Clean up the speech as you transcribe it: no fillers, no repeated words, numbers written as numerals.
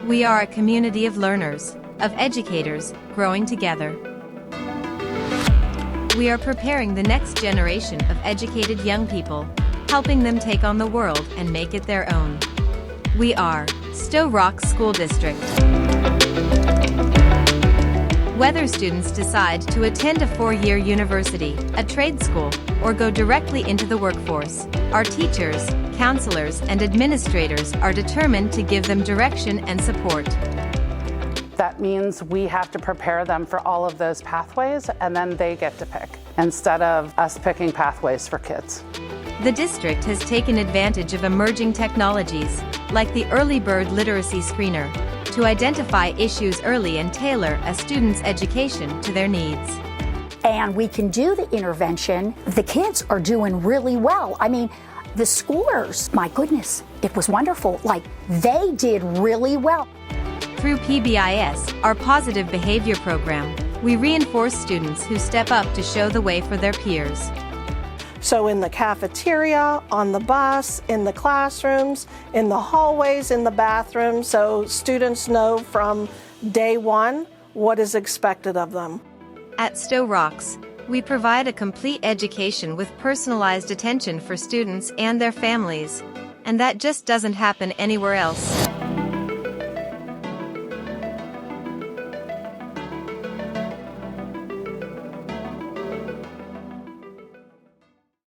We are a community of learners, of educators, growing together. We are preparing the next generation of educated young people, helping them take on the world and make it their own. We are Sto-Rox School District. Whether students decide to attend a 4-year university, a trade school, or go directly into the workforce, our teachers, counselors, and administrators are determined to give them direction and support. That means we have to prepare them for all of those pathways, and then they get to pick, instead of us picking pathways for kids. The district has taken advantage of emerging technologies, like the EarlyBird literacy screener, to identify issues early and tailor a student's education to their needs. And we can do the intervention. The kids are doing really well. I mean, the schoolers, my goodness, it was wonderful. Like, they did really well. Through PBIS, our positive behavior program, we reinforce students who step up to show the way for their peers. So in the cafeteria, on the bus, in the classrooms, in the hallways, in the bathrooms, so students know from day one what is expected of them. At Sto-Rox, we provide a complete education with personalized attention for students and their families, and that just doesn't happen anywhere else.